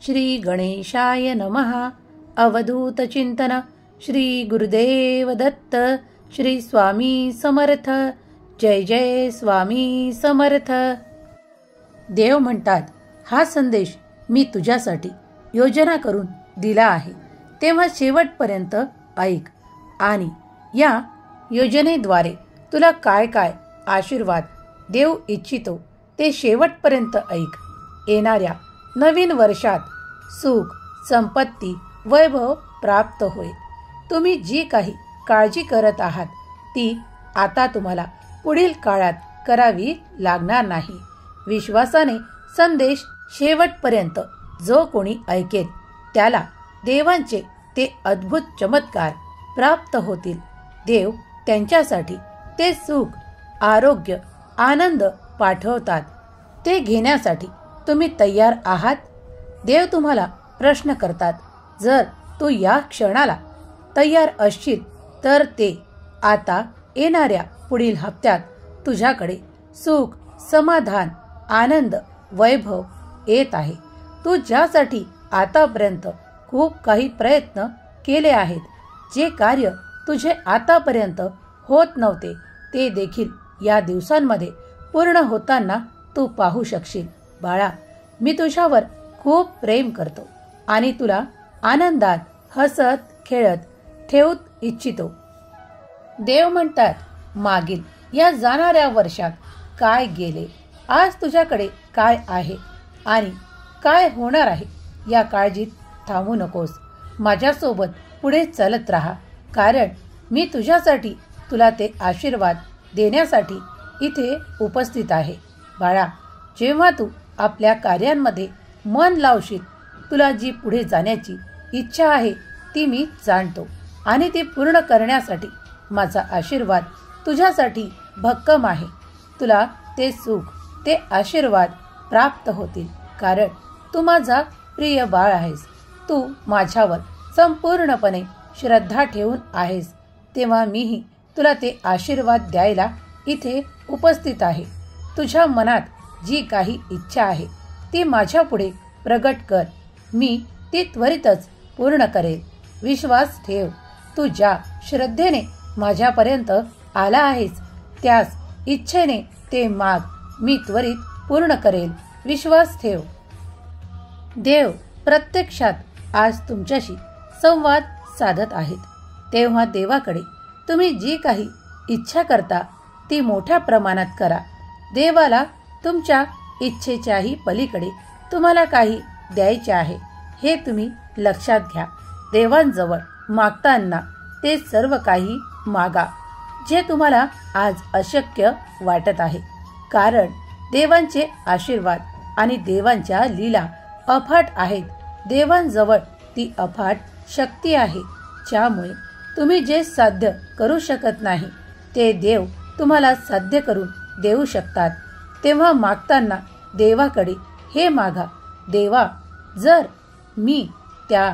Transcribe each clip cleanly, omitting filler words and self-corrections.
श्री गणेशाय नमः. अवधूत चिंतन. श्री गुरुदेव दत्त. श्री स्वामी समर्थ. जय जय स्वामी समर्थ. देव म्हणतात, हा संदेश मी तुझ्यासाठी योजना करून दिला आहे, तेव्हा शेवटपर्यंत ऐक आणि या योजनेद्वारे तुला काय काय आशीर्वाद देऊ इच्छितो ते शेवटपर्यंत ऐक. येणाऱ्या नवीन वर्षात सुख, संपत्ती, वैभव प्राप्त होईल. तुम्ही जी काही काळजी करत आहात ती आता तुम्हाला पुढील काळात करावी लागणार नाही. विश्वासाने संदेश शेवटपर्यंत जो कोणी ऐकेल त्याला देवांचे ते अद्भुत चमत्कार प्राप्त होतील. देव त्यांच्यासाठी ते सुख, आरोग्य, आनंद पाठवतात. ते घेण्यासाठी तुम्ही तयार आहात? देव तुम्हाला प्रश्न करतात, जर तू या क्षणाला तयार असशील तर ते आता येणाऱ्या पुढील हप्त्यात तुझ्याकडे सुख, समाधान, आनंद, वैभव येत आहे. तू ज्यासाठी आतापर्यंत खूप काही प्रयत्न केले आहेत, जे कार्य तुझे आतापर्यंत होत नव्हते ते देखील या दिवसांमध्ये पूर्ण होताना तू पाहू शकशील. बाळा, मी तुझ्यावर खूप प्रेम करतो आणि तुला आनंदात, हसत खेळत ठेवू इच्छितो. देव म्हणतात, मागील या जाणाऱ्या वर्षात काय गेले, आज तुझ्याकडे काय आहे आणि काय होणार आहे या काळजीत थांबू नकोस. माझ्यासोबत पुढे चालत राहा, कारण मी तुझ्यासाठी तुला ते आशीर्वाद देण्यासाठी इथे उपस्थित आहे. बाळा, जेव्हा तू आपल्या कार्यांमध्ये मन लावशील, तुला जी पुढे जाण्याची इच्छा आहे ती मी जाणतो आणि ती पूर्ण करण्यासाठी माझा आशीर्वाद तुझ्यासाठी भक्कम आहे. तुला ते सुख, ते आशीर्वाद प्राप्त होतील, कारण तू माझा प्रिय बाळ आहेस. तू माझ्यावर संपूर्णपणे श्रद्धा ठेवून आहेस, तेव्हा मीही तुला ते आशीर्वाद द्यायला इथे उपस्थित आहे. तुझ्या मनात जी काही इच्छा आहे ती माझ्या पुढे प्रगट कर, मी ती त्वरितच पूर्ण करेल. विश्वास ठेव. तू ज्या श्रद्धेने माझ्यापर्यंत आला आहेस त्याच इच्छेने ते माग, मी त्वरित पूर्ण करेल. विश्वास ठेव. देव प्रत्यक्षात आज तुमच्याशी संवाद साधत आहेत. तेव्हा देवाकडे तुम्ही जी काही इच्छा करता ती मोठ्या प्रमाणात करा. देवाला तुमच्या इच्छेच्याही पलीकडे तुम्हाला काही द्यायचे आहे हे तुम्ही लक्षात घ्या. देवांजवळ मागताना ते सर्व काही मागा जे तुम्हाला आज अशक्य वाटत आहे, कारण देवांचे आशीर्वाद आणि देवांच्या लीला अफाट आहेत. देवांजवळ ती अफाट शक्ती आहे, ज्यामुळे तुम्ही जे साध्य करू शकत नाही ते देव तुम्हाला साध्य करून देऊ शकतात. तेव्हा मागताना देवाकडे हे मागा, देवा, जर मी त्या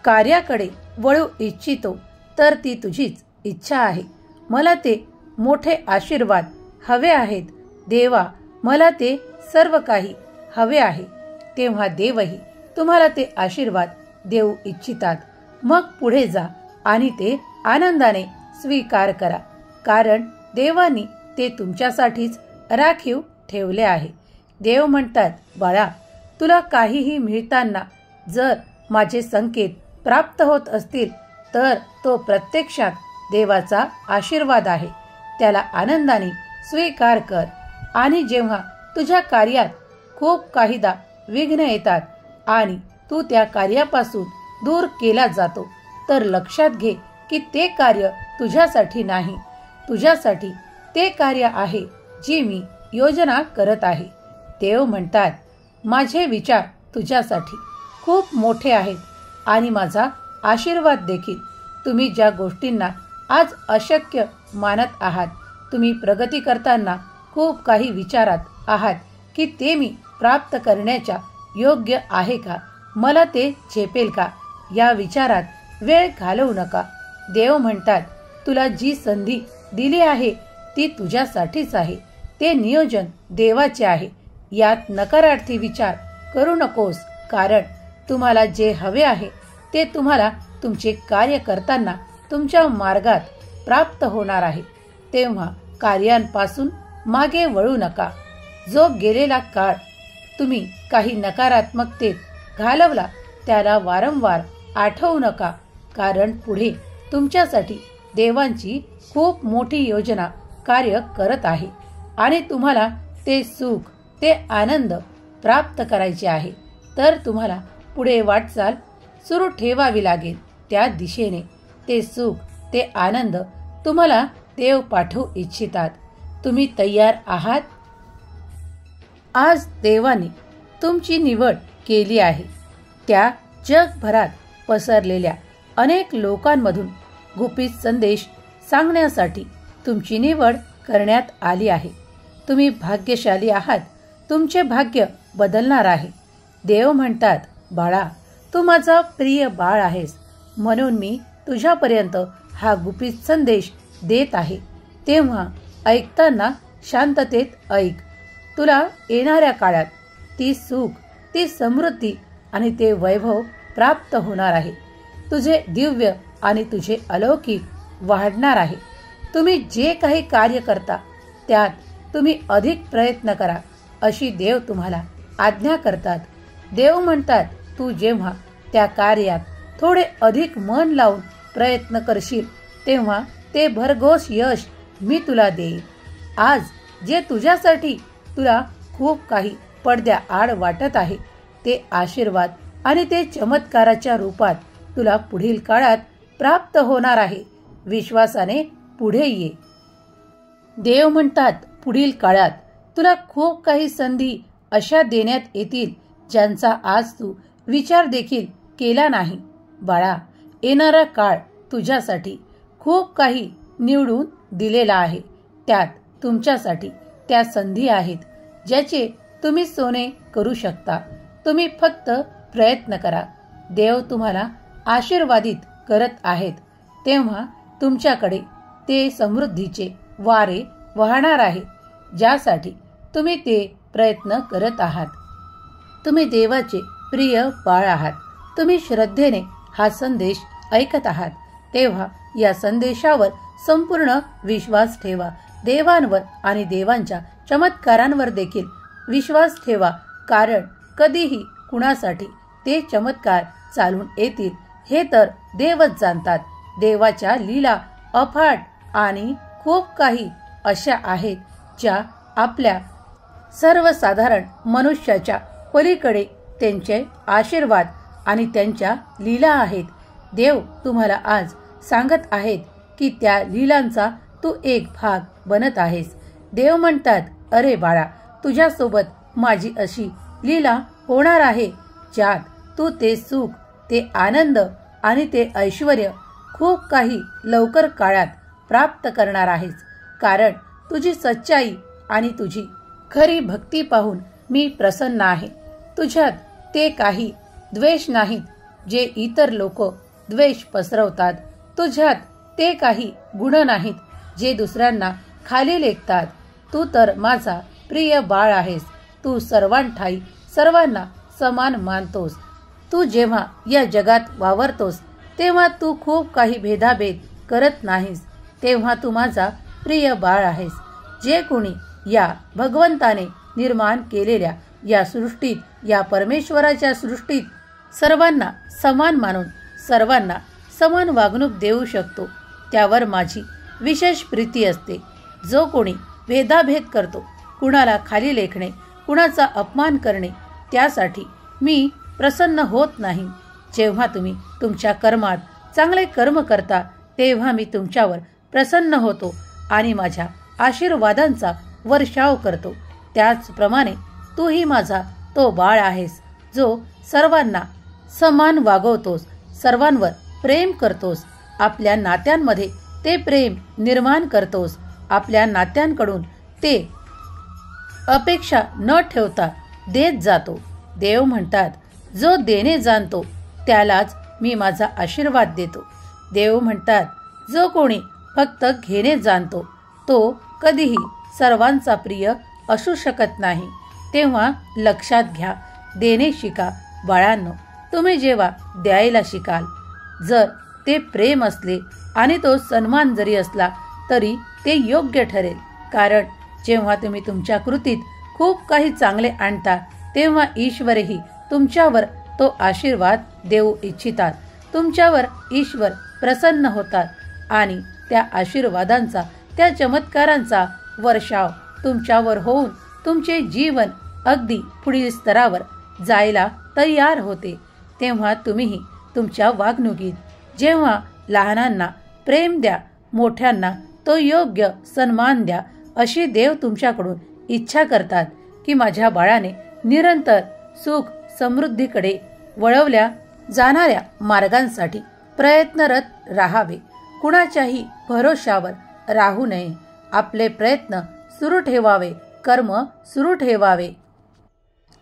कार्याकडे वळू इच्छितो तर ती तुझीच इच्छा आहे. मला ते मोठे आशीर्वाद हवे आहेत. देवा, मला ते सर्व काही हवे आहे. तेव्हा देवही तुम्हाला ते आशीर्वाद देऊ इच्छितात. मग पुढे जा आणि ते आनंदाने स्वीकार करा, कारण देवानी ते तुमच्यासाठीच राखीव ठेवले आहे. देव म्हणतात, बाळा, तुला काहीही मिळताना जर माझे संकेत प्राप्त होत असतील तर तो प्रत्यक्षात देवाचा आशीर्वाद आहे. त्याला आनंदाने स्वीकार कर. आणि जेव्हा तुझ्या कार्यात खूप काहीदा विघ्न येतात आणि तू त्या कार्यापासून दूर केला जातो, तर लक्षात घे की ते कार्य तुझ्यासाठी नाही. तुझ्यासाठी ते कार्य आहे जी मी योजना करत आहे. देव म्हणतात, माझे विचार तुझ्यासाठी खूप मोठे आहेत आणि माझा आशीर्वाद देखील. तुम्ही ज्या गोष्टींना आज अशक्य मानत आहात, तुम्ही प्रगती करताना खूप काही विचारात आहात की ते मी प्राप्त करण्याच्या योग्य आहे का, मला ते झेपेल का, या विचारात वेळ घालवू नका. देव म्हणतात, तुला जी संधी दिली आहे ती तुझ्यासाठीच आहे. ते नियोजन देवाचे आहे. यात नकारार्थी विचार करू नकोस, कारण तुम्हाला जे हवे आहे ते तुम्हाला तुमचे कार्य करताना तुमच्या मार्गात प्राप्त होणार आहे. तेव्हा कार्यांपासून मागे वळू नका. जो गेलेला काळ तुम्ही काही नकारात्मकतेत घालवला त्याला वारंवार आठवू नका, कारण पुढे तुमच्यासाठी देवांची खूप मोठी योजना कार्य करत आहे आणि तुम्हाला ते सुख, ते आनंद प्राप्त करायचे आहे. तर तुम्हाला पुढे वाटचाल सुरू ठेवावी लागेल. त्या दिशेने ते सुख, ते आनंद तुम्हाला देव पाठवू इच्छितात. तुम्ही तयार आहात? आज देवाने तुमची निवड केली आहे. त्या जगभरात पसरलेल्या अनेक लोकांमधून गुपित संदेश सांगण्यासाठी तुमची निवड करण्यात आली आहे. तुम्ही भाग्यशाली आहात. तुमचे भाग्य बदलणार आहे. देव म्हणतात, बाळा, तू माझा प्रिय बाळ आहेस, म्हणून मी तुझ्यापर्यंत हा गुपित संदेश देत आहे. तेव्हा ऐकताना शांततेत ऐक. तुला येणाऱ्या काळात ती सुख, ती समृद्धी आणि ते वैभव प्राप्त होणार आहे. तुझे दिव्य आणि तुझे अलौकिक वाढणार आहे. तुम्ही जे काही कार्य करता त्यात तुम्ही अधिक प्रयत्न करा, अशी देव तुम्हाला आज्ञा करतात. देव म्हणतात, तू जेव्हा त्या कार्यात थोडे अधिक मन लावून प्रयत्न करशील तेव्हा ते भरघोस यश मी तुला देईन. आज जे तुझ्यासाठी तुला खूप काही पडद्या आड वाटत आहे ते आशीर्वाद आणि ते चमत्काराच्या रूपात तुला पुढील काळात प्राप्त होणार आहे. विश्वासाने पुढे ये. देव म्हणतात, पुढील काळात तुला खूप काही संधी अशा देण्यात येतील ज्यांचा आज तू विचार देखील केला नाही. बाळा, येणारा काळ तुझ्यासाठी खूप काही निवडून दिलेला आहे. त्यात तुमच्यासाठी त्या संधी आहेत ज्याचे तुम्ही सोने करू शकता. तुम्ही फक्त प्रयत्न करा. देव तुम्हाला आशीर्वादित करत आहेत. तेव्हा तुमच्याकडे ते समृद्धीचे वारे वाहणार आहे ज्यासाठी तुम्ही ते प्रयत्न करत आहात. तुम्ही देवाचे प्रिय बाळ आहात. तुम्ही श्रद्धेने हा संदेश ऐकत आहात. तेव्हा या संदेशावर संपूर्ण विश्वास ठेवा. देवांवर आणि देवांच्या चमत्कारांवर देखील विश्वास ठेवा, कारण कधीही कुणासाठी ते चमत्कार चालून येतील हे तर देवच जाणतात. देवाच्या लीला अफाट आणि खूप काही अशा आहेत ज्या आपल्या सर्वसाधारण मनुष्याच्या पलीकडे त्यांचे आशीर्वाद आणि त्यांच्या लीला आहेत. देव तुम्हाला आज सांगत आहेत की त्या लीलांचा तू एक भाग बनत आहेस. देव म्हणतात, अरे बाळा, तुझ्यासोबत माझी अशी लीला होणार आहे ज्यात तू ते सुख, ते आनंद आणि ते ऐश्वर्य खूप काही लवकर काळात प्राप्त करणार आहेस. कारण तुझी सच्चाई आणि तुझी खरी भक्ती पाहून मी प्रसन्न आहे. तुझ्यात ते काही द्वेष नाहीत जे इतर लोक द्वेष पसरवतात. तुझ्यात ते काही गुण नाहीत जे दुसऱ्यांना खाली लेखतात. तू तर माझा प्रिय बाळ आहेस. तू सर्वांठाई सर्वांना समान मानतोस. तू जेव्हा या जगात वावरतोस तेव्हा तू खूप काही भेदाभेद करत नाहीस. तेव्हा तू माझा प्रिय बाळ आहेस. जे कोणी या भगवंताने निर्माण केलेल्या या सृष्टीत, या परमेश्वराच्या सृष्टीत सर्वांना समान मानून सर्वांना समान वागणूक देऊ शकतो त्यावर माझी विशेष प्रीती असते. जो कोणी भेदाभेद करतो, कुणाला खाली लेखणे, कुणाचा अपमान करणे, त्यासाठी मी प्रसन्न होत नाही. जेव्हा तुम्ही तुमच्या कर्मात चांगले कर्म करता तेव्हा मी तुमच्यावर प्रसन्न होतो आणि माझ्या आशीर्वादांचा वर्षाव करतो. त्याचप्रमाणे तूही माझा तो बाळ आहेस जो सर्वांना समान वागवतोस, सर्वांवर प्रेम करतोस, आपल्या नात्यांमध्ये ते प्रेम निर्माण करतोस, आपल्या नात्यांकडून ते अपेक्षा न ठेवता देत जातो. देव म्हणतात, जो देणे जाणतो त्यालाच मी माझा आशीर्वाद देतो. देव म्हणतात, जो कोणी फक्त घेणे जाणतो तो कधीही सर्वांचा प्रिय असू शकत नाही. तेव्हा लक्षात घ्या, देणे शिका बाळांनो, तुम्ही जेव्हा द्यायला शिकाल, जर ते प्रेम असले आणि तो सन्मान जरी असला तरी ते योग्य ठरेल. कारण जेव्हा तुम्ही तुमच्या कृतीत खूप काही चांगले आणता तेव्हा ईश्वरही तुमच्यावर तो आशीर्वाद देऊ इच्छितात. तुमच्यावर ईश्वर प्रसन्न होतात आणि त्या आशीर्वादांचा, त्या चमत्कारांचा वर्षाव तुमच्यावर होऊन तुमचे जीवन अगदी पुढील स्तरावर जायला तयार होते. तेव्हा तुम्हीही तुमच्या वागणुकीत जेव्हा लहानांना प्रेम द्या, मोठ्यांना तो योग्य सन्मान द्या, अशी देव तुमच्याकडून इच्छा करतात की माझ्या बाळाने निरंतर सुख समृद्धीकडे वळवल्या जाणाऱ्या मार्गांसाठी प्रयत्नरत राहावे. कुणाच्याही भरोशावर राहू नये. आपले प्रयत्न सुरू ठेवावे, कर्म सुरू ठेवावे.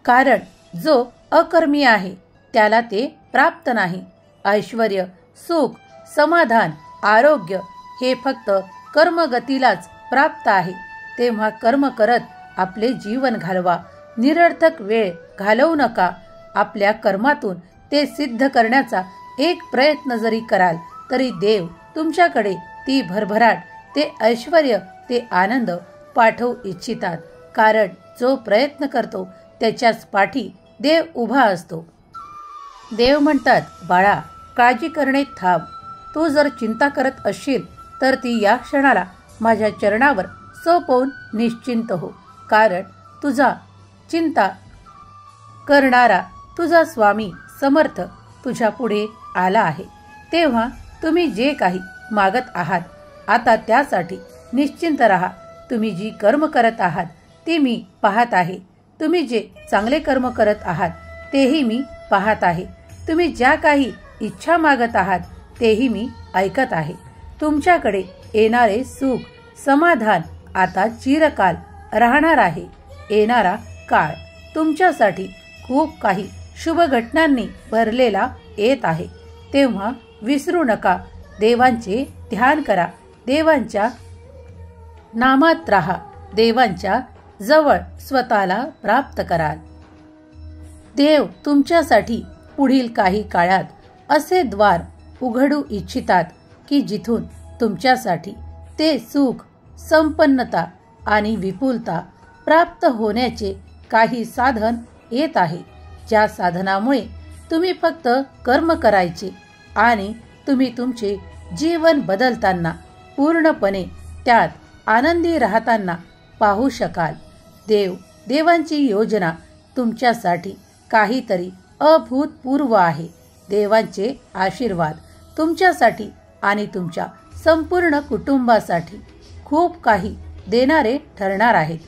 कारण जो अकर्मी आहे त्याला ते प्राप्त नाही. ऐश्वर्य, सुख, समाधान, आरोग्य हे फक्त कर्मगतीलाच प्राप्त आहे. तेव्हा कर्म करत आपले जीवन घालवा. निरर्थक वेळ घालवू नका. आपल्या कर्मातून ते सिद्ध करण्याचा एक प्रयत्न जरी कराल तरी देव तुमच्याकडे ती भरभराट, ते ऐश्वर्य, ते आनंद पाठवू इच्छितात. कारण जो प्रयत्न करतो त्याच्याच पाठी देव उभा असतो. देव म्हणतात, बाळा, काळजी करणे थांब. तू जर चिंता करत असशील तर ती या क्षणाला माझ्या चरणावर सोपवून निश्चिंत हो. कारण तुझा चिंता करणारा तुझा स्वामी समर्थ तुझ्या पुढे आला आहे. तेव्हा तुम्ही जे काही मागत आहात आता त्यासाठी निश्चिंत राहा. तुम्ही जी कर्म करत आहात ती मी पाहत आहे. तुम्ही जे चांगले कर्म करत आहात तेही मी पाहत आहे. तुम्ही ज्या काही इच्छा मागत आहात तेही मी ऐकत आहे. तुमच्याकडे येणारे सुख, समाधान आता चिरकाल राहणार आहे. येणारा काळ तुमच्यासाठी खूप काही शुभ घटनांनी भरलेला येत आहे. तेव्हा विसरू नका. देवांचे ध्यान करा. देवांच्या नामात राहा. देवांच्या जवळ स्वतःला प्राप्त कराल. देव तुमच्यासाठी पुढील काही काळात असे द्वार उघडू इच्छितात की जिथून तुमच्यासाठी ते सुख, संपन्नता आणि विपुलता प्राप्त होण्याचे काही साधन येत आहे. ज्या साधनामुळे तुम्ही फक्त कर्म करायचे आणि तुम्ही तुमचे जीवन बदलताना, पूर्णपणे त्यात आनंदी राहताना पाहू शकाल. देवांची योजना तुमच्यासाठी काहीतरी अभूतपूर्व आहे. देवांचे आशीर्वाद तुमच्यासाठी आणि तुमच्या संपूर्ण कुटुंबासाठी खूप काही देणारे ठरणार आहेत.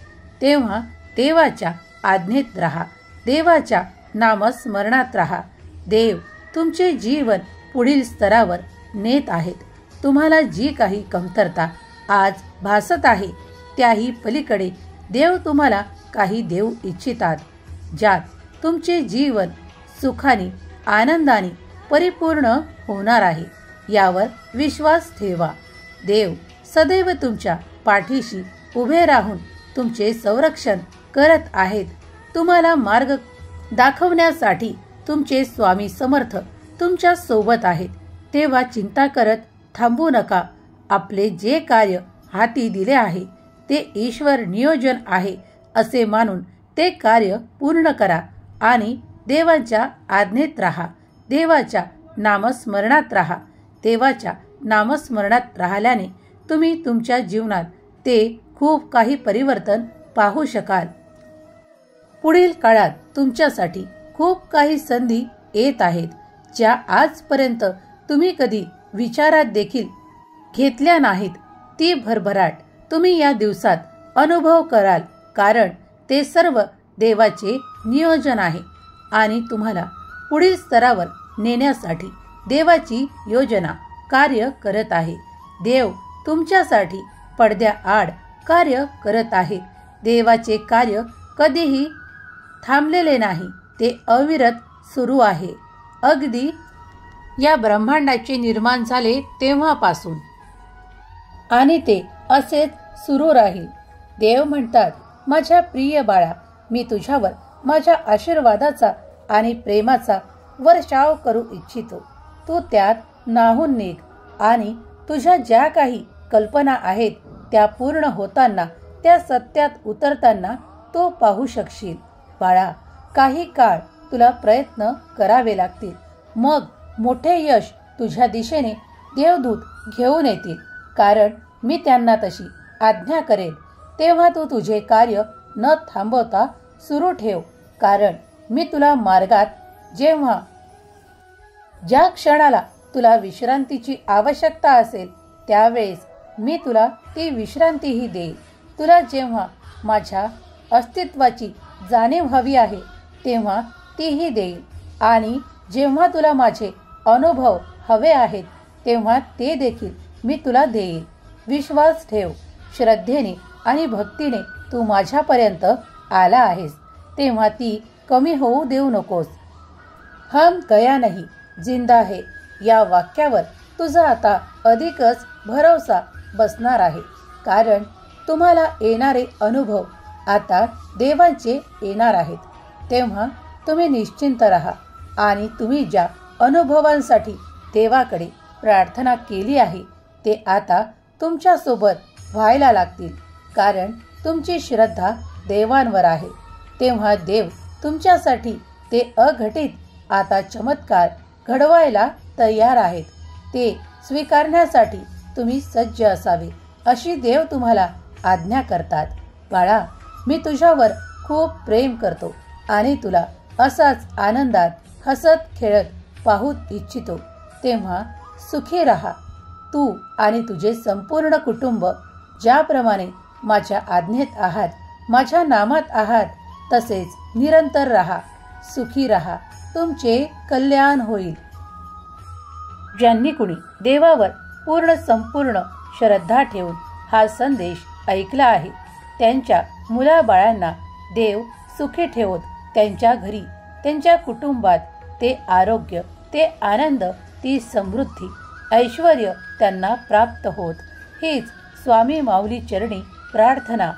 तेव्हा देवाच्या आज्ञेत राहा. देवाच्या नामस्मरणात राहा. देव तुमचे जीवन पुढील स्तरावर नेत आहेत. तुम्हाला जी काही कमतरता आज भासत आहे त्याही पलीकडे देव तुम्हाला काही देऊ इच्छितात, ज्यात तुमचे जीवन सुखाने, आनंदाने परिपूर्ण होणार आहे. यावर विश्वास ठेवा. देव सदैव तुमच्या पाठीशी उभे राहून तुमचे संरक्षण करत आहेत. तुम्हाला मार्ग दाखवण्यासाठी तुमचे स्वामी समर्थ तुमच्या सोबत आहेत. तेव्हा चिंता करत थांबू नका. आपले जे कार्य हाती दिले आहे ते ईश्वर नियोजन आहे असे मानून ते कार्य पूर्ण करा आणि देवांच्या आज्ञेत राहा. देवाच्या नामस्मरणात राहा. देवाच्या नामस्मरणात राहिल्याने तुम्ही तुमच्या जीवनात ते खूप काही परिवर्तन पाहू शकाल. पुढील काळात तुमच्यासाठी खूप काही संधी येत आहेत, ज्या आजपर्यंत तुम्ही कधी विचारात देखील घेतल्या नाहीत. ती भरभराट तुम्ही या दिवसात अनुभव कराल. कारण ते सर्व देवाचे नियोजन आहे आणि तुम्हाला पुढील स्तरावर नेण्यासाठी देवाची योजना कार्य करत आहे. देव तुमच्यासाठी पडद्याआड कार्य करत आहे. देवाचे कार्य कधीही थांबलेले नाही. ते अविरत सुरू आहे. अगदी या ब्रह्मांडाचे निर्माण झाले तेव्हापासून आणि ते असेच सुरू राहील. देव म्हणतात, माझ्या प्रिय बाळा, मी तुझ्यावर माझ्या आशीर्वादाचा आणि प्रेमाचा वर्षाव करू इच्छितो. तू त्यात न्हाऊन निघ आणि तुझ्या ज्या काही कल्पना आहेत त्या पूर्ण होताना, त्या सत्यात उतरताना तो पाहू शकशील. बाळा, काही काळ तुला प्रयत्न करावे लागतील. मग मोठे यश तुझ्या दिशेने देवदूत घेऊन येतील. कारण मी त्यांना तशी आज्ञा करेन. तेव्हा तू तुझे कार्य न थांबवता सुरू ठेव. कारण मी तुला मार्गात जेव्हा ज्या क्षणाला तुला विश्रांतीची आवश्यकता असेल त्यावेळेस मी तुला ती विश्रांतीही देईल. तुला जेव्हा माझ्या अस्तित्वाची जाणीव हवी आहे तेव्हा तीही देईल. आणि जेव्हा तुला माझे अनुभव हवे आहेत तेव्हा ते देखील मी तुला देईल. विश्वास ठेव. श्रद्धेने आणि भक्तीने तू माझ्यापर्यंत आला आहेस तेव्हा ती कमी होऊ देऊ नकोस. हम गया नहीं जिंदा है या वाक्यावर तुझा आता अधिकच भरवसा बसणार आहे. कारण तुम्हाला येणारे अनुभव आता देवांचे येणार आहेत. तेव्हा तुम्ही निश्चिंत राहा आणि तुम्ही ज्या अनुभवांसाठी देवाकडे प्रार्थना केली आहे ते आता तुमच्यासोबत व्हायला लागतील. कारण तुमची श्रद्धा देवांवर आहे. तेव्हा देव तुमच्यासाठी ते अघटित आता चमत्कार घडवायला तयार आहेत. ते स्वीकारण्यासाठी तुम्ही सज्ज असावे अशी देव तुम्हाला आज्ञा करतात. बाळा, मी तुझ्यावर खूप प्रेम करतो आणि तुला असाच आनंदात हसत खेळत पाहू इच्छितो. तेव्हा सुखी राहा. तू आणि तुझे संपूर्ण कुटुंब ज्याप्रमाणे माझ्या आज्ञेत आहात, माझ्या नामात आहात, तसेच निरंतर राहा. सुखी राहा. तुमचे कल्याण होईल. ज्यांनी कुणी देवावर पूर्ण संपूर्ण श्रद्धा ठेवून हा संदेश ऐकला आहे त्यांच्या मुलाबाळांना देव सुखी ठेवत त्यांच्या घरी, त्यांच्या कुटुंबात ते आरोग्य, ते आनंद, ती समृद्धी, ऐश्वर्य त्यांना प्राप्त होत. हीच स्वामी माऊली चरणी प्रार्थना.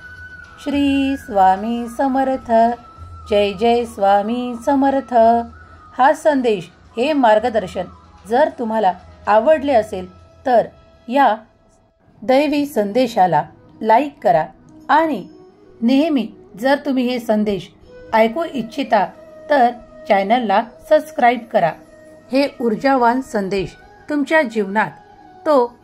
श्री स्वामी समर्थ. जय जय स्वामी समर्थ. हा संदेश, हे मार्गदर्शन जर तुम्हाला आवडले असेल तर या दैवी संदेशाला लाईक करा आणि नेहमी जर तुम्ही हे संदेश ऐकू इच्छिता तर चॅनलला सबस्क्राईब करा. हे ऊर्जावान संदेश तुमच्या जीवनात तो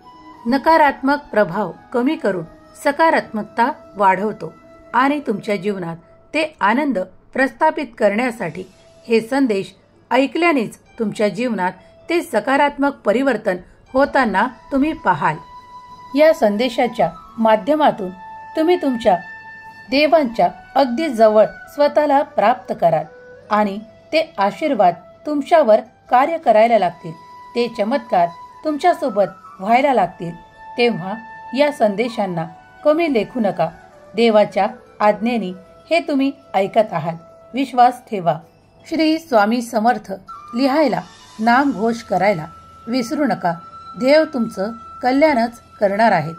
नकारात्मक प्रभाव कमी करून सकारात्मकता वाढवतो आणि तुमच्या जीवनात ते आनंद प्रस्थापित करण्यासाठी हे संदेश ऐकल्यानेच तुमच्या जीवनात ते सकारात्मक परिवर्तन होताना तुम्ही पाहाल. या संदेशाच्या माध्यमातून तुम्ही तुमच्या देवांच्या अगदी जवळ स्वतःला प्राप्त कराल आणि ते आशीर्वाद तुमच्यावर कार्य करायला लागतील. ते चमत्कार तुमच्यासोबत व्हायला लागतील. तेव्हा या संदेशांना कमी लेखू नका. देवाच्या आज्ञेने हे तुम्ही ऐकत आहात. विश्वास ठेवा. श्री स्वामी समर्थ लिहायला, नाम घोष करायला विसरू नका. देव तुमचं कल्याणच करणार आहेत.